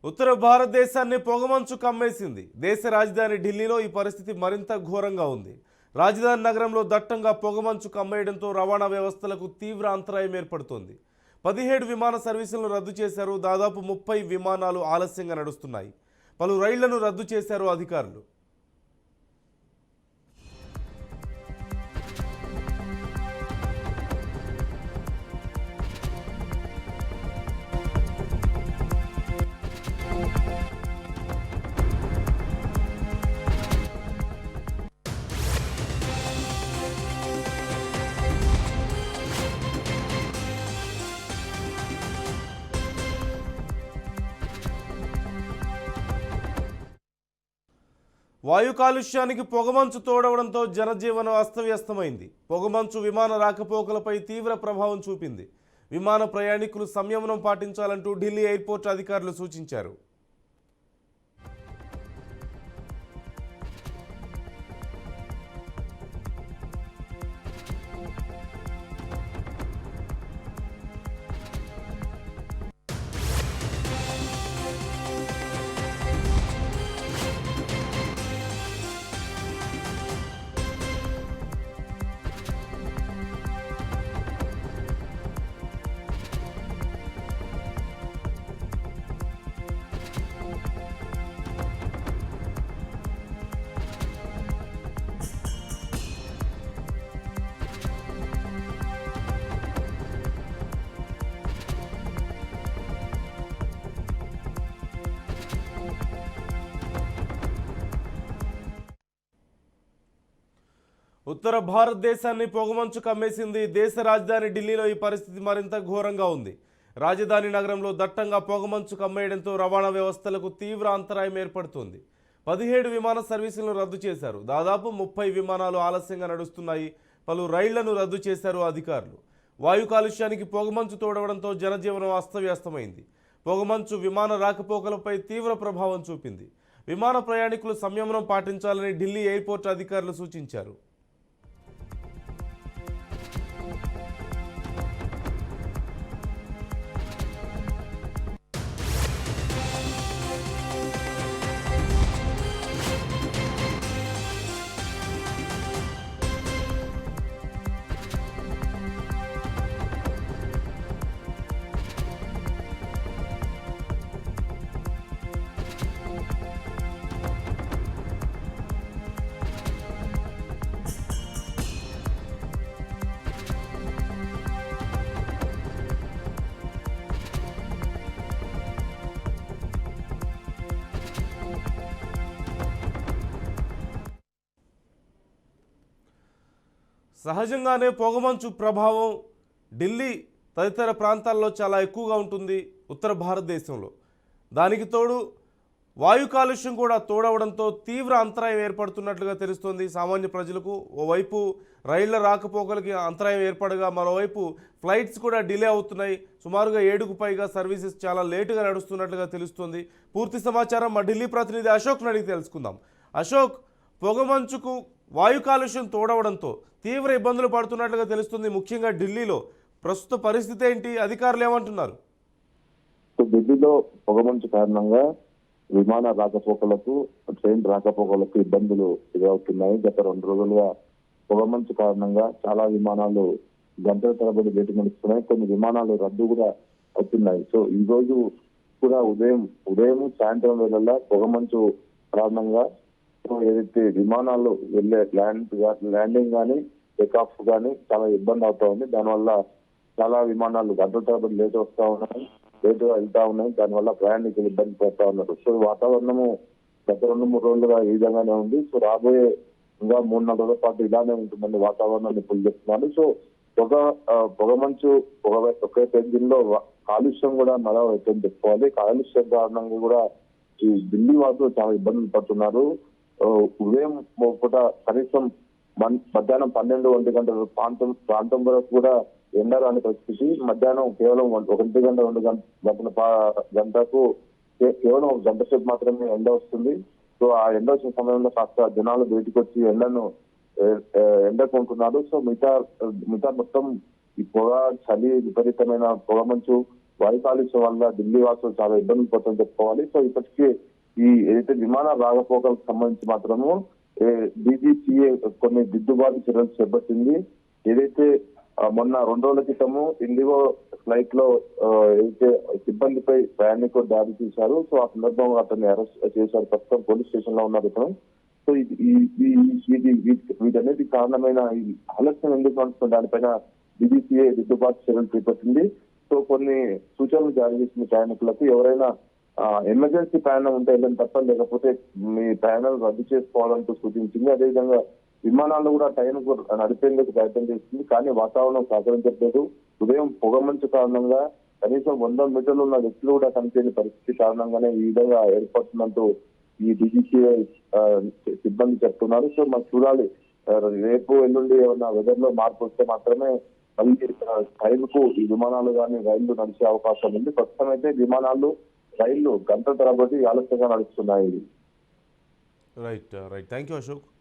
ఉత్తర భారతదేశాన్ని పొగమంచు కమ్మేసింది. దేశ రాజధాని ఢిల్లీలో ఈ పరిస్థితి మరింత ఘోరంగా ఉంది. రాజధాని నగరంలో దట్టంగా పొగమంచు కమ్మేయడంతో రవాణా వ్యవస్థలకు తీవ్ర అంతరాయం ఏర్పడుతోంది. 17 విమాన సర్వీసులను రద్దు చేశారు. దాదాపు 30 విమానాలు ఆలస్యంగా నడుస్తున్నాయి. పలు రైళ్లను రద్దు చేశారు అధికారులు. వాయు కాలుష్యానికి పొగమంచు తోడవడంతో జనజీవనం అస్తవ్యస్తమైంది. పొగమంచు విమాన రాకపోకలపై తీవ్ర ప్రభావం చూపింది. విమాన ప్రయాణికులు సంయమనం పాటించాలంటూ ఢిల్లీ ఎయిర్పోర్ట్ అధికారులు సూచించారు. ఉత్తర భారతదేశాన్ని పొగమంచు కమ్మేసింది. దేశ రాజధాని ఢిల్లీలో ఈ పరిస్థితి మరింత ఘోరంగా ఉంది. రాజధాని నగరంలో దట్టంగా పొగమంచు కమ్మేయడంతో రవాణా వ్యవస్థలకు తీవ్ర అంతరాయం ఏర్పడుతోంది. 17 విమాన సర్వీసులను రద్దు చేశారు. దాదాపు 30 విమానాలు ఆలస్యంగా నడుస్తున్నాయి. పలు రైళ్లను రద్దు చేశారు అధికారులు. వాయు కాలుష్యానికి పొగమంచు తోడవడంతో జనజీవనం అస్తవ్యస్తమైంది. పొగమంచు విమాన రాకపోకలపై తీవ్ర ప్రభావం చూపింది. విమాన ప్రయాణికులు సంయమనం పాటించాలని ఢిల్లీ ఎయిర్పోర్ట్ అధికారులు సూచించారు. సహజంగానే పొగమంచు ప్రభావం ఢిల్లీ తదితర ప్రాంతాల్లో చాలా ఎక్కువగా ఉంటుంది ఉత్తర భారతదేశంలో. దానికి తోడు వాయు కాలుష్యం కూడా తోడవడంతో తీవ్ర అంతరాయం ఏర్పడుతున్నట్లుగా తెలుస్తోంది సామాన్య ప్రజలకు. ఓవైపు రైళ్ల రాకపోకలకి అంతరాయం ఏర్పడగా మరోవైపు ఫ్లైట్స్ కూడా డిలే అవుతున్నాయి. సుమారుగా 7కు పైగా సర్వీసెస్ చాలా లేటుగా నడుస్తున్నట్లుగా తెలుస్తోంది. పూర్తి సమాచారం మా ఢిల్లీ ప్రతినిధి అశోక్ని అడిగి తెలుసుకుందాం. అశోక్, పొగమంచుకు వాయు కాలుష్యం తోడవడంతో తీవ్ర ఇబ్బందులు పడుతున్నట్లుగా తెలుస్తుంది. ముఖ్యంగా ఢిల్లీలో ప్రస్తుత పరిస్థితి ఏంటి? అధికారులు ఏమంటున్నారు? ఢిల్లీలో పొగమంచు కారణంగా విమాన రాకపోకలకు, ట్రైన్ రాకపోకలకు ఇబ్బందులు ఎదురవుతున్నాయి. గత 2 రోజులుగా పొగమంచు కారణంగా చాలా విమానాలు గంటల తరబడి వేటు నడుస్తున్నాయి. కొన్ని విమానాలు రద్దు కూడా అవుతున్నాయి. సో ఈ రోజు కూడా ఉదయం సాయంత్రం వేళల్లో పొగమంచు కారణంగా ఏదైతే విమానాలు వెళ్ళే ల్యాండింగ్ కానీ టేక్ ఆఫ్ కానీ చాలా ఇబ్బంది అవుతా ఉంది. దానివల్ల చాలా విమానాలు గంటల తరబడి లేట్ వస్తా ఉన్నాయి, లేటుగా వెళ్తా ఉన్నాయి. దానివల్ల ప్రయాణికులు ఇబ్బంది పడుతూ ఉన్నారు. సో వాతావరణము గత 2-3 రోజులుగా ఈ విధంగానే ఉంది. సో రాబోయే ఇంకా 3-4 రోజుల పాటు ఇలానే ఉంటుందని వాతావరణం నిపుణులు చెప్తున్నారు. సో పొగమంచు ఒకే ఇంజిన్లో కాలుష్యం కూడా మరో ఎత్తుని చెప్పుకోవాలి. కాలుష్యం కారణంగా కూడా ఈ ఢిల్లీ వాసులు చాలా ఇబ్బందులు పడుతున్నారు. ఉదయం పూట కనీసం మధ్యాహ్నం 12-1 గంటల ప్రాంతం వరకు కూడా ఎండ రాని పరిస్థితి. మధ్యాహ్నం కేవలం 1 గంట 2 గంటకు కేవలం 1 గంట సేపు మాత్రమే ఎండ వస్తుంది. సో ఆ ఎండ వచ్చిన సమయంలో కాస్త జనాలు బయటకు వచ్చి ఎండకుంటున్నారు. సో మిగతా మొత్తం ఈ పొగ, చలి, విపరీతమైన పొగమంచు వాయు కాలుష్యం వల్ల ఢిల్లీ వాసులు చాలా ఇబ్బందులు పడుతుందని చెప్పుకోవాలి. సో ఇప్పటికీ ఈ ఏదైతే విమాన రాకపోకలకు సంబంధించి మాత్రము DGCA కొన్ని దిద్దుబాటు చర్యలు చేపట్టింది. ఏదైతే మొన్న 2 రోజుల క్రితము ఇండిగో ఫ్లైట్ లో ఏదైతే సిబ్బందిపై ప్రయాణికులు దాడి చేశారు. సో ఆ సందర్భంగా అతన్ని అరెస్ట్ చేశారు. ప్రస్తుతం పోలీస్ స్టేషన్ లో ఉన్నారు ఇతను. సో వీటన్నిటి కారణమైన ఈ ఆలస్యం ఎందుకు అంటున్న దానిపైన DGCA దిద్దుబాటు చర్యలు చేపట్టింది. సో కొన్ని సూచనలు జారీ చేసిన ప్రయాణికులకు ఎవరైనా ఎమర్జెన్సీ ప్రయాణం ఉంటే వెళ్ళని తప్ప, లేకపోతే మీ ప్రయాణాలు రద్దు చేసుకోవాలంటూ సూచించింది. అదేవిధంగా విమానాలు కూడా టైంకు నడిపేందుకు ప్రయత్నం చేస్తుంది, కానీ వాతావరణం సహకరించట్లేదు. ఉదయం పొగమంచు కారణంగా కనీసం 100 మీటర్లు ఉన్న వ్యక్తులు కూడా కనిపించని పరిస్థితి కారణంగానే ఈ విధంగా ఏర్పడుతుందంటూ ఈ DGCA సిబ్బంది చెప్తున్నారు. సో మనం చూడాలి, రేపు ఎల్లుండి ఏమన్నా వెదర్ లో మార్పు వస్తే మాత్రమే మళ్ళీ టైంకు ఈ విమానాలు కానీ రైళ్లు నడిచే అవకాశం ఉంది. ప్రస్తుతం అయితే విమానాలు రైళ్లు గంటల తరబడి ఆలస్యంగా నడుస్తున్నాయి. Right thank you Ashok.